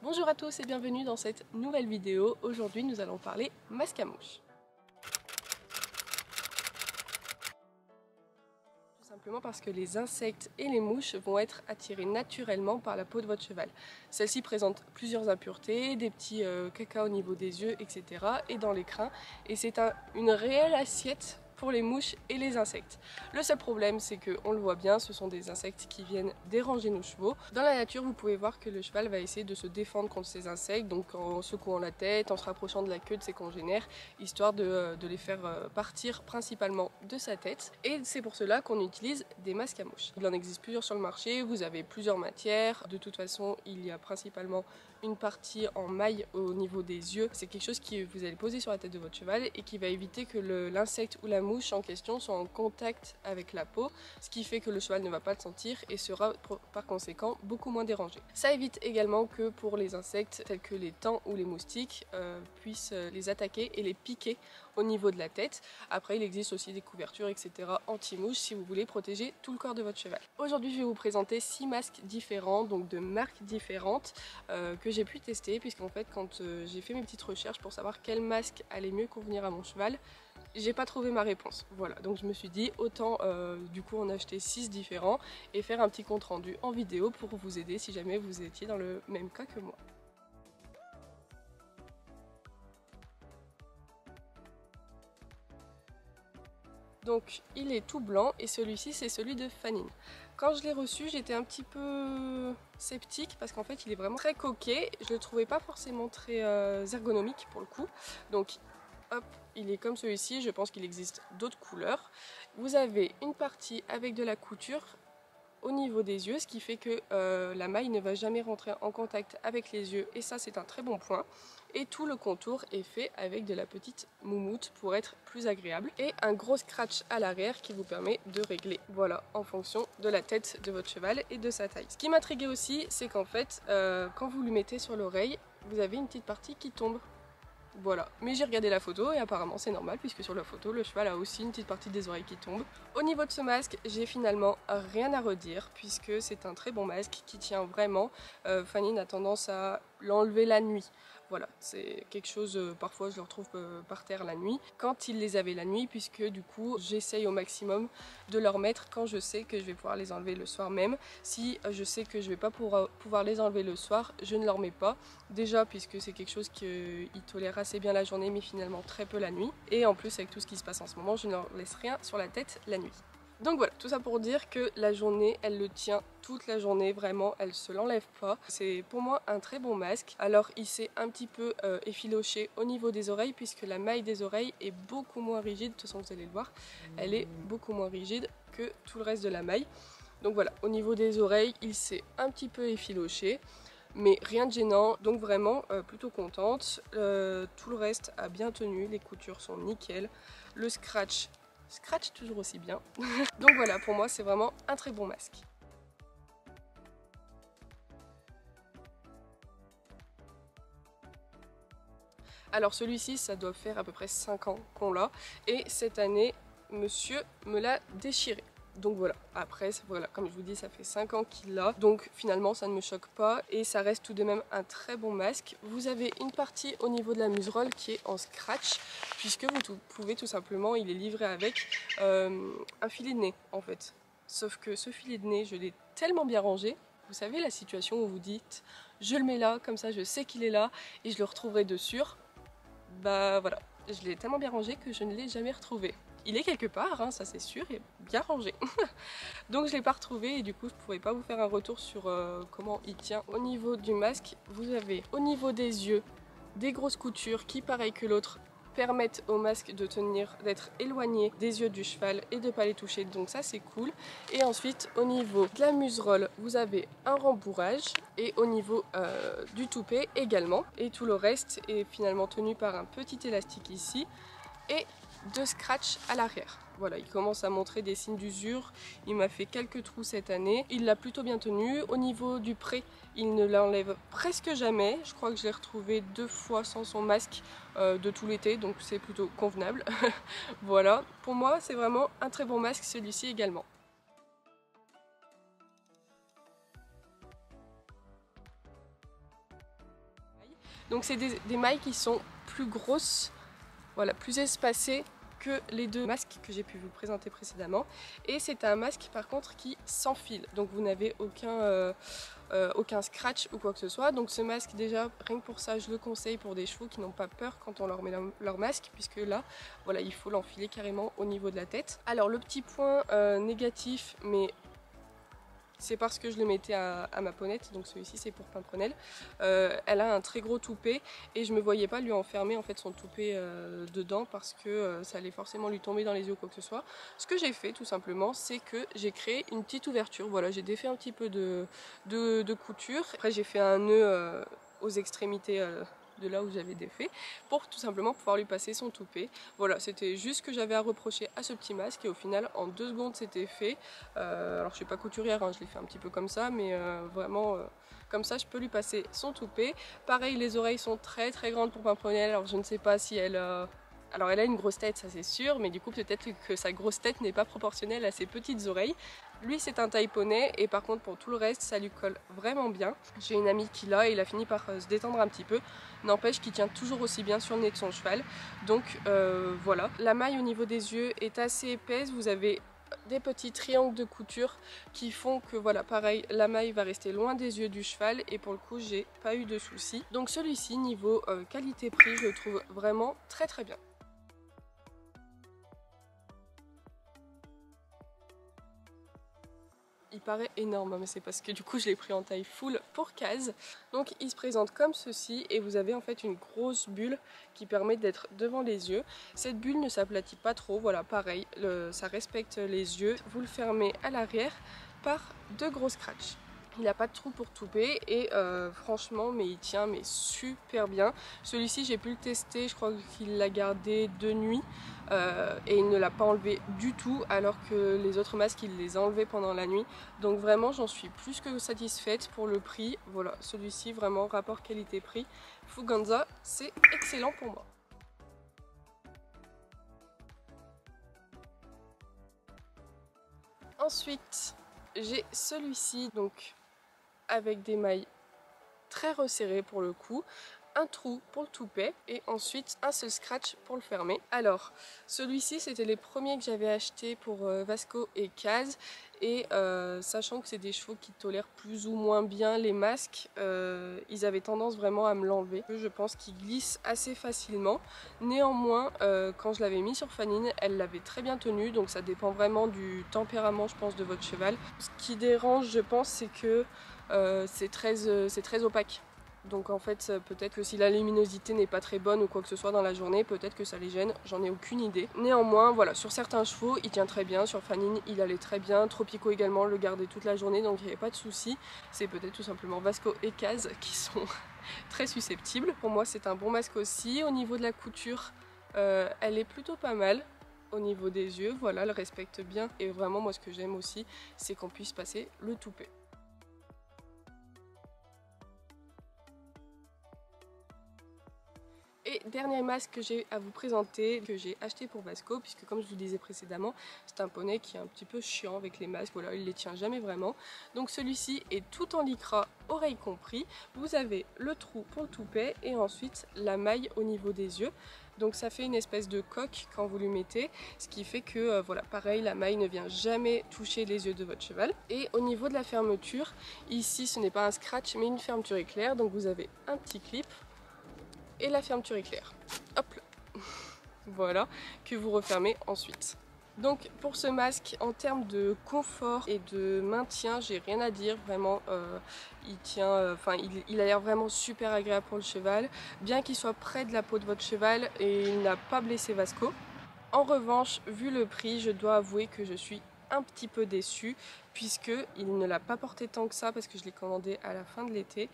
Bonjour à tous et bienvenue dans cette nouvelle vidéo. Aujourd'hui nous allons parler masque à mouche. Tout simplement parce que les insectes et les mouches vont être attirés naturellement par la peau de votre cheval. Celle-ci présente plusieurs impuretés, des petits caca au niveau des yeux, etc. et dans les crins. Et c'est une réelle assiette pour les mouches et les insectes. Le seul problème, c'est que, on le voit bien, ce sont des insectes qui viennent déranger nos chevaux. Dans la nature, vous pouvez voir que le cheval va essayer de se défendre contre ces insectes, donc en secouant la tête, en se rapprochant de la queue de ses congénères, histoire de les faire partir principalement de sa tête. Et c'est pour cela qu'on utilise des masques à mouches. Il en existe plusieurs sur le marché, vous avez plusieurs matières. De toute façon, il y a principalement une partie en maille au niveau des yeux. C'est quelque chose que vous allez poser sur la tête de votre cheval et qui va éviter que l'insecte ou la mouche en question soit en contact avec la peau, ce qui fait que le cheval ne va pas le sentir et sera par conséquent beaucoup moins dérangé. Ça évite également que pour les insectes tels que les tains ou les moustiques puissent les attaquer et les piquer au niveau de la tête. Après, il existe aussi des couvertures, etc. anti-mouches si vous voulez protéger tout le corps de votre cheval. Aujourd'hui, je vais vous présenter 6 masques différents, donc de marques différentes que j'ai pu tester, puisqu'en fait, quand j'ai fait mes petites recherches pour savoir quel masque allait mieux convenir à mon cheval, j'ai pas trouvé ma réponse. Voilà, donc je me suis dit autant du coup en acheter 6 différents et faire un petit compte rendu en vidéo pour vous aider si jamais vous étiez dans le même cas que moi. Donc il est tout blanc et celui-ci c'est celui de Fanine. Quand je l'ai reçu, j'étais un petit peu sceptique parce qu'en fait il est vraiment très coquet. Je le trouvais pas forcément très ergonomique pour le coup. Donc hop, il est comme celui-ci, je pense qu'il existe d'autres couleurs. Vous avez une partie avec de la couture au niveau des yeux, ce qui fait que la maille ne va jamais rentrer en contact avec les yeux et ça c'est un très bon point. Et tout le contour est fait avec de la petite moumoute pour être plus agréable et un gros scratch à l'arrière qui vous permet de régler, voilà, en fonction de la tête de votre cheval et de sa taille. Ce qui m'intriguait aussi, c'est qu'en fait quand vous lui mettez sur l'oreille, vous avez une petite partie qui tombe. Voilà, mais j'ai regardé la photo et apparemment c'est normal puisque sur la photo le cheval a aussi une petite partie des oreilles qui tombe. Au niveau de ce masque, j'ai finalement rien à redire puisque c'est un très bon masque qui tient vraiment. Fanine a tendance à l'enlever la nuit. Voilà, c'est quelque chose, parfois je le retrouve par terre la nuit, quand il les avait la nuit, puisque du coup j'essaye au maximum de leur mettre quand je sais que je vais pouvoir les enlever le soir même. Si je sais que je vais pas pouvoir les enlever le soir, je ne leur mets pas. Déjà puisque c'est quelque chose qu'ils tolèrent assez bien la journée mais finalement très peu la nuit. Et en plus avec tout ce qui se passe en ce moment, je ne leur laisse rien sur la tête la nuit. Donc voilà, tout ça pour dire que la journée, elle le tient toute la journée, vraiment, elle se l'enlève pas. C'est pour moi un très bon masque. Alors il s'est un petit peu effiloché au niveau des oreilles puisque la maille des oreilles est beaucoup moins rigide, de toute façon vous allez le voir, elle est beaucoup moins rigide que tout le reste de la maille. Donc voilà, au niveau des oreilles, il s'est un petit peu effiloché. Mais rien de gênant, donc vraiment plutôt contente. Tout le reste a bien tenu, les coutures sont nickel. Le scratch toujours aussi bien. Donc voilà, pour moi c'est vraiment un très bon masque. Alors celui-ci, ça doit faire à peu près 5 ans qu'on l'a. Et cette année, monsieur me l'a déchiré. Donc voilà, après, voilà, comme je vous dis, ça fait 5 ans qu'il l'a. Donc finalement, ça ne me choque pas et ça reste tout de même un très bon masque. Vous avez une partie au niveau de la muserolle qui est en scratch, puisque vous pouvez tout simplement, il est livré avec un filet de nez en fait. Sauf que ce filet de nez, je l'ai tellement bien rangé. Vous savez la situation où vous dites, je le mets là, comme ça je sais qu'il est là et je le retrouverai de sûr. Bah voilà, je l'ai tellement bien rangé que je ne l'ai jamais retrouvé. Il est quelque part, hein, ça c'est sûr, et bien rangé. Donc je ne l'ai pas retrouvé et du coup je ne pourrais pas vous faire un retour sur comment il tient. Au niveau du masque, vous avez au niveau des yeux des grosses coutures qui, pareil que l'autre, permettent au masque de tenir, d'être éloigné des yeux du cheval et de ne pas les toucher, donc ça c'est cool. Et ensuite au niveau de la muserolle, vous avez un rembourrage et au niveau du toupet également. Et tout le reste est finalement tenu par un petit élastique ici et 2 scratchs à l'arrière. Voilà, il commence à montrer des signes d'usure. Il m'a fait quelques trous cette année. Il l'a plutôt bien tenu. Au niveau du pré, il ne l'enlève presque jamais. Je crois que je l'ai retrouvé 2 fois sans son masque de tout l'été, donc c'est plutôt convenable. Voilà, pour moi c'est vraiment un très bon masque, celui-ci également. Donc c'est des mailles qui sont plus grosses, voilà, plus espacées que les deux masques que j'ai pu vous présenter précédemment. Et c'est un masque par contre qui s'enfile, donc vous n'avez aucun scratch ou quoi que ce soit. Donc ce masque, déjà rien que pour ça, je le conseille pour des chevaux qui n'ont pas peur quand on leur met leur masque, puisque là voilà, il faut l'enfiler carrément au niveau de la tête. Alors le petit point négatif, mais c'est parce que je le mettais à ma ponette, donc celui-ci c'est pour Pimprenelle. Elle a un très gros toupet et je me voyais pas lui enfermer en fait son toupet dedans, parce que ça allait forcément lui tomber dans les yeux ou quoi que ce soit. Ce que j'ai fait tout simplement, c'est que j'ai créé une petite ouverture. Voilà, j'ai défait un petit peu de couture. Après j'ai fait un nœud aux extrémités de là où j'avais défait, pour tout simplement pouvoir lui passer son toupet. Voilà, c'était juste ce que j'avais à reprocher à ce petit masque, et au final en 2 secondes c'était fait. Alors je suis pas couturière, hein, je l'ai fait un petit peu comme ça, mais vraiment comme ça je peux lui passer son toupet. Pareil, les oreilles sont très très grandes pour Pimprenelle, alors je ne sais pas si elle alors elle a une grosse tête, ça c'est sûr, mais du coup peut-être que sa grosse tête n'est pas proportionnelle à ses petites oreilles. Lui c'est un taille poney, et par contre pour tout le reste ça lui colle vraiment bien. J'ai une amie qui l'a et il a fini par se détendre un petit peu. N'empêche qu'il tient toujours aussi bien sur le nez de son cheval. Donc voilà. La maille au niveau des yeux est assez épaisse. Vous avez des petits triangles de couture qui font que voilà, pareil, la maille va rester loin des yeux du cheval, et pour le coup j'ai pas eu de soucis. Donc celui-ci niveau qualité-prix, je le trouve vraiment très très bien. Il paraît énorme, mais c'est parce que du coup je l'ai pris en taille full pour Case. Donc il se présente comme ceci, et vous avez en fait une grosse bulle qui permet d'être devant les yeux. Cette bulle ne s'aplatit pas trop, voilà, pareil, ça respecte les yeux. Vous le fermez à l'arrière par 2 gros scratchs. Il n'a pas de trou pour toupet, et franchement mais il tient mais super bien. Celui-ci j'ai pu le tester, je crois qu'il l'a gardé 2 nuits et il ne l'a pas enlevé du tout, alors que les autres masques il les a enlevés pendant la nuit. Donc vraiment j'en suis plus que satisfaite pour le prix. Voilà, celui-ci vraiment rapport qualité-prix Fuganza, c'est excellent pour moi. Ensuite j'ai celui-ci, donc avec des mailles très resserrées pour le coup, un trou pour le toupet et ensuite un seul scratch pour le fermer. Alors celui-ci c'était les premiers que j'avais achetés pour Vasco et Case, et sachant que c'est des chevaux qui tolèrent plus ou moins bien les masques, ils avaient tendance vraiment à me l'enlever. Je pense qu'ils glissent assez facilement. Néanmoins quand je l'avais mis sur Fanine, elle l'avait très bien tenu, donc ça dépend vraiment du tempérament je pense de votre cheval. Ce qui dérange je pense c'est que c'est très opaque. Donc en fait peut-être que si la luminosité n'est pas très bonne ou quoi que ce soit dans la journée, peut-être que ça les gêne, j'en ai aucune idée. Néanmoins voilà, sur certains chevaux il tient très bien, sur Fanine il allait très bien, Tropico également le gardait toute la journée, donc il n'y avait pas de souci. C'est peut-être tout simplement Vasco et Case qui sont très susceptibles. Pour moi c'est un bon masque aussi. Au niveau de la couture elle est plutôt pas mal. Au niveau des yeux, voilà, elle respecte bien, et vraiment moi ce que j'aime aussi c'est qu'on puisse passer le toupet. Et dernier masque que j'ai à vous présenter, que j'ai acheté pour Vasco, puisque comme je vous le disais précédemment, c'est un poney qui est un petit peu chiant avec les masques, voilà, il les tient jamais vraiment. Donc celui-ci est tout en lycra, oreilles compris. Vous avez le trou pour le toupet et ensuite la maille au niveau des yeux. Donc ça fait une espèce de coque quand vous lui mettez, ce qui fait que voilà, pareil, la maille ne vient jamais toucher les yeux de votre cheval. Et au niveau de la fermeture, ici ce n'est pas un scratch mais une fermeture éclair, donc vous avez un petit clip et la fermeture éclair. Hop là. Voilà, que vous refermez ensuite. Donc pour ce masque, en termes de confort et de maintien, j'ai rien à dire, vraiment il tient, il a l'air vraiment super agréable pour le cheval, bien qu'il soit près de la peau de votre cheval, et il n'a pas blessé Vasco. En revanche, vu le prix, je dois avouer que je suis un petit peu déçue, puisque il ne l'a pas porté tant que ça, parce que je l'ai commandé à la fin de l'été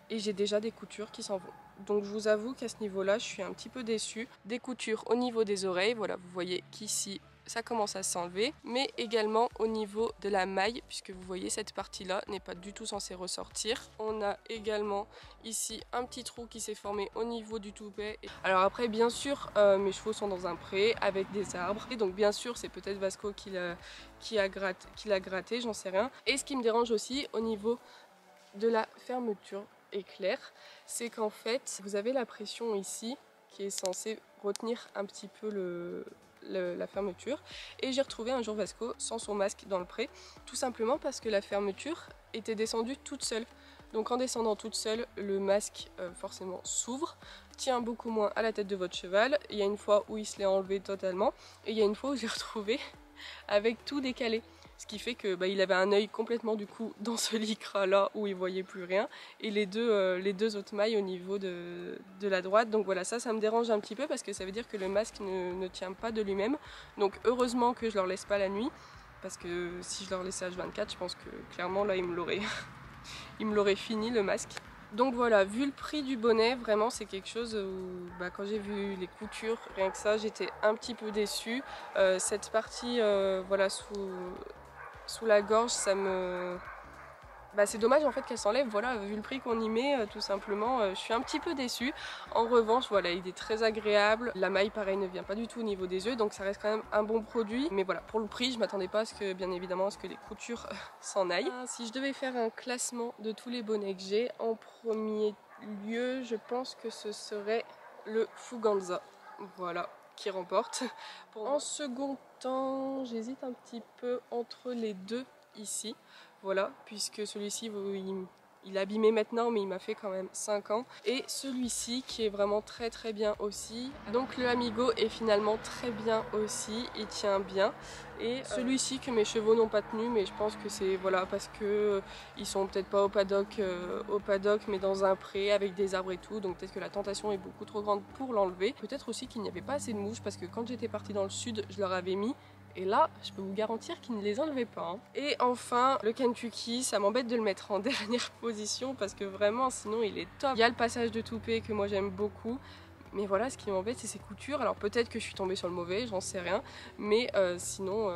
et j'ai déjà des coutures qui s'en vont. Donc je vous avoue qu'à ce niveau-là, je suis un petit peu déçue. Des coutures au niveau des oreilles, voilà, vous voyez qu'ici ça commence à s'enlever, mais également au niveau de la maille, puisque vous voyez cette partie-là n'est pas du tout censée ressortir. On a également ici un petit trou qui s'est formé au niveau du toupet. Alors après, bien sûr, mes chevaux sont dans un pré avec des arbres, et donc bien sûr c'est peut-être Vasco qui l'a gratté, j'en sais rien. Et ce qui me dérange aussi au niveau de la fermeture, est clair, c'est qu'en fait vous avez la pression ici qui est censée retenir un petit peu la fermeture, et j'ai retrouvé un jour Vasco sans son masque dans le pré, tout simplement parce que la fermeture était descendue toute seule. Donc en descendant toute seule, le masque forcément s'ouvre, tient beaucoup moins à la tête de votre cheval. Il y a une fois où il se l'est enlevé totalement, et il y a une fois où j'ai retrouvé avec tout décalé. Ce qui fait que il avait un œil complètement du coup dans ce lycra là où il voyait plus rien, et les deux autres mailles au niveau de la droite. Donc voilà, ça me dérange un petit peu parce que ça veut dire que le masque ne tient pas de lui-même. Donc heureusement que je leur laisse pas la nuit, parce que si je leur laissais H24, je pense que clairement là il me l'aurait fini le masque. Donc voilà, vu le prix du bonnet, vraiment c'est quelque chose où quand j'ai vu les coutures, rien que ça, j'étais un petit peu déçue. Cette partie voilà, sous la gorge, ça me... c'est dommage en fait qu'elle s'enlève, voilà, vu le prix qu'on y met, tout simplement, je suis un petit peu déçue. En revanche, voilà, il est très agréable, la maille pareil ne vient pas du tout au niveau des yeux, donc ça reste quand même un bon produit. Mais voilà, pour le prix, je m'attendais pas à ce que, bien évidemment, à ce que les coutures s'en aillent. Si je devais faire un classement de tous les bonnets que j'ai, en premier lieu, je pense que ce serait le Fuganza, voilà, qui remporte. En second temps, j'hésite un petit peu entre les deux ici. Voilà, puisque celui-ci, il est abîmé maintenant, mais il m'a fait quand même 5 ans. Et celui-ci qui est vraiment très très bien aussi. Donc le Amigo est finalement très bien aussi, il tient bien. Et celui-ci que mes chevaux n'ont pas tenu, mais je pense que c'est voilà, parce que ils sont peut-être pas au paddock, mais dans un pré avec des arbres et tout. Donc peut-être que la tentation est beaucoup trop grande pour l'enlever. Peut-être aussi qu'il n'y avait pas assez de mouches, parce que quand j'étais partie dans le sud, je leur avais mis. Et là, je peux vous garantir qu'il ne les enlevait pas. Hein. Et enfin, le Kentucky, ça m'embête de le mettre en dernière position parce que vraiment, sinon, il est top. Il y a le passage de toupet que moi j'aime beaucoup. Mais voilà, ce qui m'embête, c'est ses coutures. Alors peut-être que je suis tombée sur le mauvais, j'en sais rien. Mais sinon,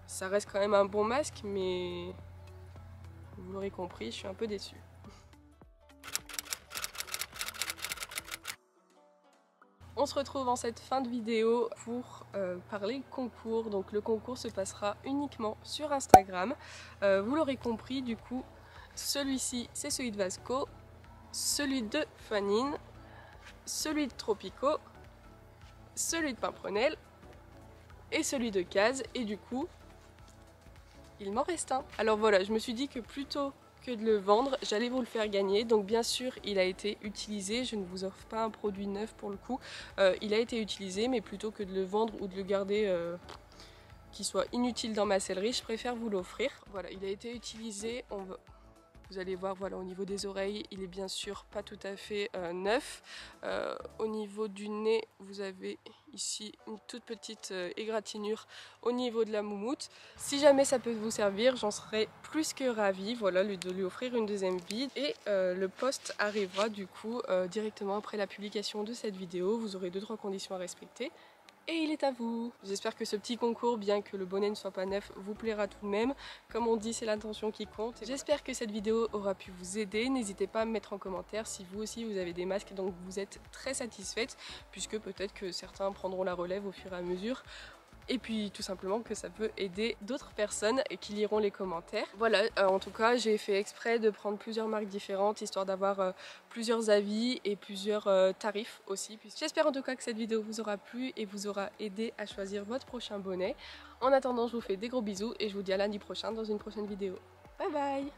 ça reste quand même un bon masque. Mais vous l'aurez compris, je suis un peu déçue. On se retrouve en cette fin de vidéo pour parler concours. Donc le concours se passera uniquement sur Instagram. Vous l'aurez compris, du coup, celui-ci c'est celui de Vasco, celui de Fanine, celui de Tropico, celui de Pimprenel et celui de Caz. Et du coup, il m'en reste un. Alors voilà, je me suis dit que plutôt que de le vendre, j'allais vous le faire gagner. Donc bien sûr, il a été utilisé, je ne vous offre pas un produit neuf pour le coup. Il a été utilisé, mais plutôt que de le vendre ou de le garder qu'il soit inutile dans ma sellerie, je préfère vous l'offrir. Voilà, il a été utilisé, vous allez voir, voilà, au niveau des oreilles, il est bien sûr pas tout à fait neuf. Au niveau du nez, vous avez ici une toute petite égratignure au niveau de la moumoute. Si jamais ça peut vous servir, j'en serais plus que ravie, voilà, de lui offrir une deuxième vie. Et le post arrivera du coup directement après la publication de cette vidéo. Vous aurez 2-3 conditions à respecter. Et il est à vous. J'espère que ce petit concours, bien que le bonnet ne soit pas neuf, vous plaira tout de même. Comme on dit, c'est l'intention qui compte. J'espère que cette vidéo aura pu vous aider. N'hésitez pas à me mettre en commentaire si vous aussi vous avez des masques dont vous êtes très satisfaite, puisque peut-être que certains prendront la relève au fur et à mesure. Et puis tout simplement que ça peut aider d'autres personnes qui liront les commentaires. Voilà, en tout cas j'ai fait exprès de prendre plusieurs marques différentes, histoire d'avoir plusieurs avis et plusieurs tarifs aussi. J'espère en tout cas que cette vidéo vous aura plu et vous aura aidé à choisir votre prochain bonnet. En attendant, je vous fais des gros bisous et je vous dis à lundi prochain dans une prochaine vidéo. Bye bye!